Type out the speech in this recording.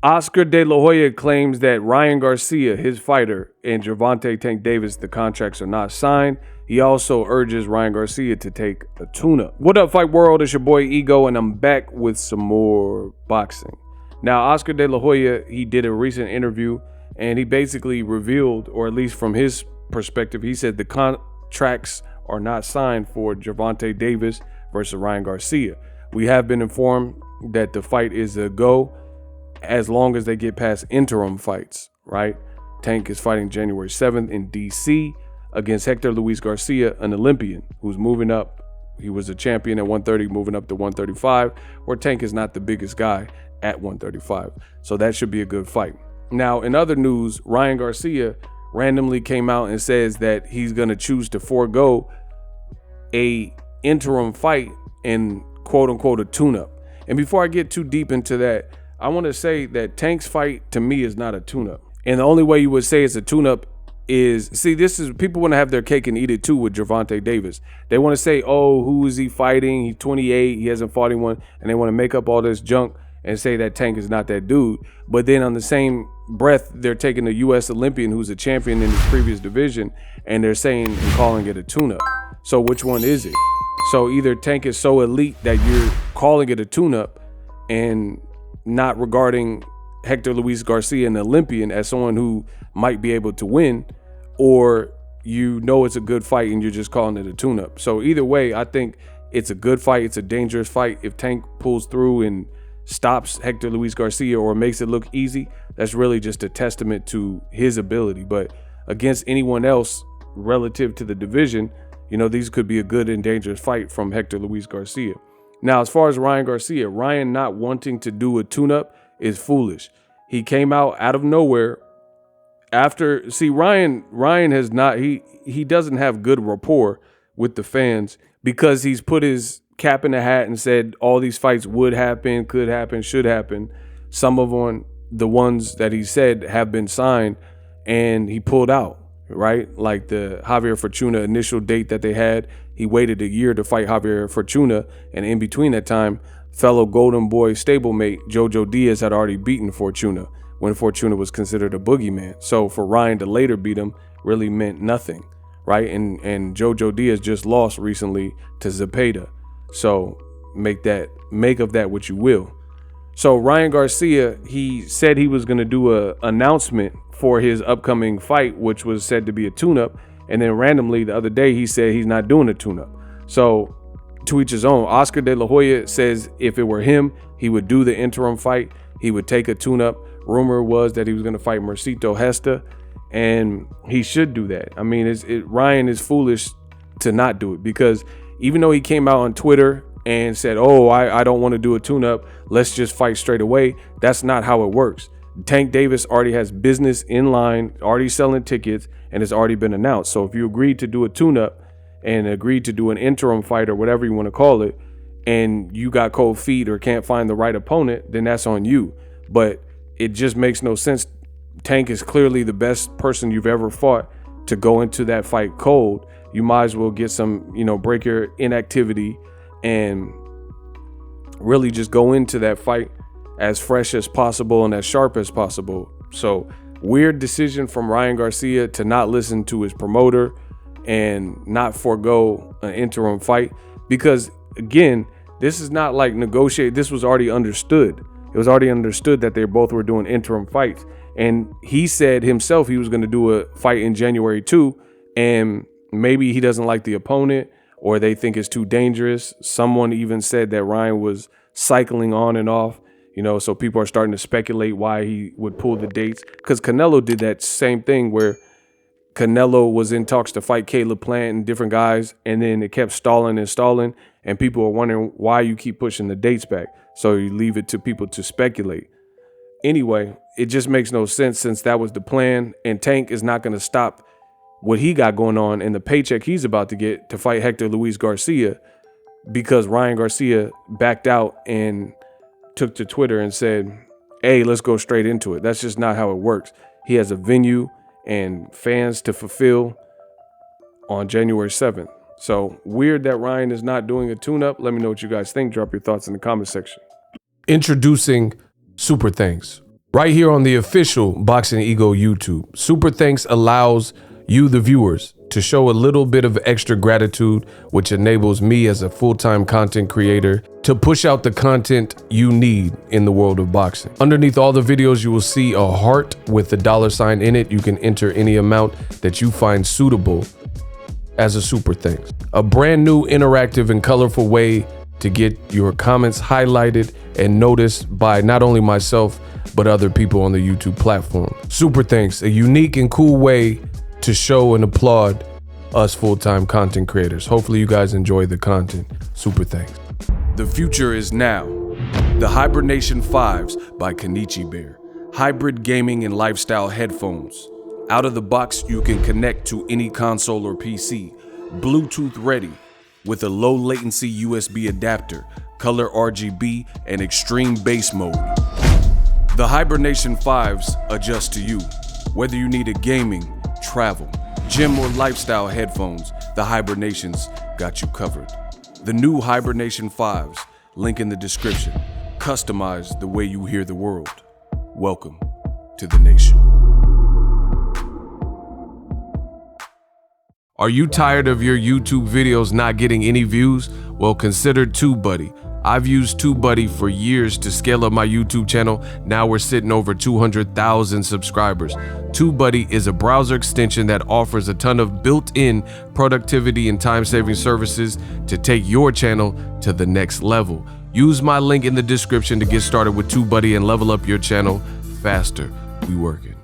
Oscar De La Hoya claims that Ryan Garcia, his fighter, and Gervonta Tank Davis, the contracts are not signed. He also urges Ryan Garcia to take a tune-up. What up, Fight World? It's your boy Ego, and I'm back with some more boxing. Now, Oscar De La Hoya, he did a recent interview, and he basically revealed, or at least from his perspective, he said the contracts are not signed for Gervonta Davis versus Ryan Garcia. We have been informed that the fight is a go as long as they get past interim fights, right? Tank is fighting January 7th in DC against Hector Luis Garcia, an Olympian who's moving up. He was a champion at 130, moving up to 135, where Tank is not the biggest guy at 135. So that should be a good fight. Now, in other news, Ryan Garcia randomly came out and says that he's going to choose to forego a interim fight and quote unquote a tune-up. And before I get too deep into that, I want to say that Tank's fight to me is not a tune-up. And the only way you would say it's a tune-up is, see, this is, people want to have their cake and eat it too with Gervonta Davis. They want to say, oh, who is he fighting? He's 28, he hasn't fought anyone. And they want to make up all this junk and say that Tank is not that dude. But then on the same breath, they're taking a U.S. Olympian who's a champion in his previous division, and they're saying and calling it a tune-up. So which one is it? So either Tank is so elite that you're calling it a tune-up and not regarding Hector Luis Garcia, an Olympian, as someone who might be able to win, or you know it's a good fight and you're just calling it a tune-up. So either way, I think it's a good fight. It's a dangerous fight. If Tank pulls through and stops Hector Luis Garcia or makes it look easy, that's really just a testament to his ability. But against anyone else relative to the division, you know, these could be a good and dangerous fight from Hector Luis Garcia. Now, as far as Ryan Garcia, Ryan not wanting to do a tune-up is foolish. He came out of nowhere after, see, Ryan has not, he doesn't have good rapport with the fans because he's put his cap in the hat and said all these fights would happen, could happen, should happen. Some of them, the ones that he said have been signed, and he pulled out, right? Like the Javier Fortuna initial date that they had, he waited a year to fight Javier Fortuna, and in between that time, fellow Golden Boy stablemate Jojo Diaz had already beaten Fortuna when Fortuna was considered a boogeyman. So for Ryan to later beat him really meant nothing, right? And Jojo Diaz just lost recently to Zepeda. So make of that what you will. So Ryan Garcia, he said he was going to do a announcement for his upcoming fight, which was said to be a tune-up. And then randomly the other day, he said he's not doing a tune-up. So to each his own. Oscar De La Hoya says if it were him, he would do the interim fight. He would take a tune-up. Rumor was that he was going to fight Mercito Hesta, and he should do that. I mean, Ryan is foolish to not do it, because even though he came out on Twitter and said, oh, I don't want to do a tune-up, let's just fight straight away, that's not how it works. Tank Davis already has business in line, already selling tickets, and it's already been announced. So if you agreed to do a tune-up and agreed to do an interim fight or whatever you want to call it, and you got cold feet or can't find the right opponent, then that's on you. But it just makes no sense. Tank is clearly the best person you've ever fought to go into that fight cold. You might as well get some, break your inactivity and really just go into that fight as fresh as possible and as sharp as possible. So weird decision from Ryan Garcia to not listen to his promoter and not forego an interim fight, because again, this is not like negotiate. This was already understood. It was already understood that they both were doing interim fights. And he said himself he was going to do a fight in January too. And maybe he doesn't like the opponent, or they think it's too dangerous. Someone even said that Ryan was cycling on and off, so people are starting to speculate why he would pull the dates. Because Canelo did that same thing where Canelo was in talks to fight Caleb Plant and different guys, and then it kept stalling, and people are wondering why you keep pushing the dates back. So you leave it to people to speculate. Anyway, it just makes no sense, since that was the plan, and Tank is not going to stop what he got going on and the paycheck he's about to get to fight Hector Luis Garcia because Ryan Garcia backed out and took to Twitter and said, hey, let's go straight into it. That's just not how it works. He has a venue and fans to fulfill on January 7th. So weird that Ryan is not doing a tune-up. Let me know what you guys think. Drop your thoughts in the comment section. Introducing Super Thanks. right here on the official Boxingego YouTube. Super Thanks allows you, the viewers, to show a little bit of extra gratitude, which enables me as a full-time content creator to push out the content you need in the world of boxing. Underneath all the videos, you will see a heart with the $sign in it. You can enter any amount that you find suitable as a super thanks. A brand new interactive and colorful way to get your comments highlighted and noticed by not only myself, but other people on the YouTube platform. Super thanks, a unique and cool way to show and applaud us full-time content creators. Hopefully you guys enjoy the content. Super thanks. The future is now. The Hibernation 5s by Kenichi Bear. Hybrid gaming and lifestyle headphones. Out of the box, you can connect to any console or PC. Bluetooth ready with a low latency USB adapter, color RGB, and extreme bass mode. The Hibernation 5s adjust to you. Whether you need a gaming, travel, gym, or lifestyle headphones, the Hibernations got you covered. The new Hibernation 5s, link in the description. Customize the way you hear the world. Welcome to the nation. Are you tired of your YouTube videos not getting any views? Well, consider TubeBuddy. I've used TubeBuddy for years to scale up my YouTube channel. Now we're sitting over 200,000 subscribers. TubeBuddy is a browser extension that offers a ton of built-in productivity and time-saving services to take your channel to the next level. Use my link in the description to get started with TubeBuddy and level up your channel faster. We working.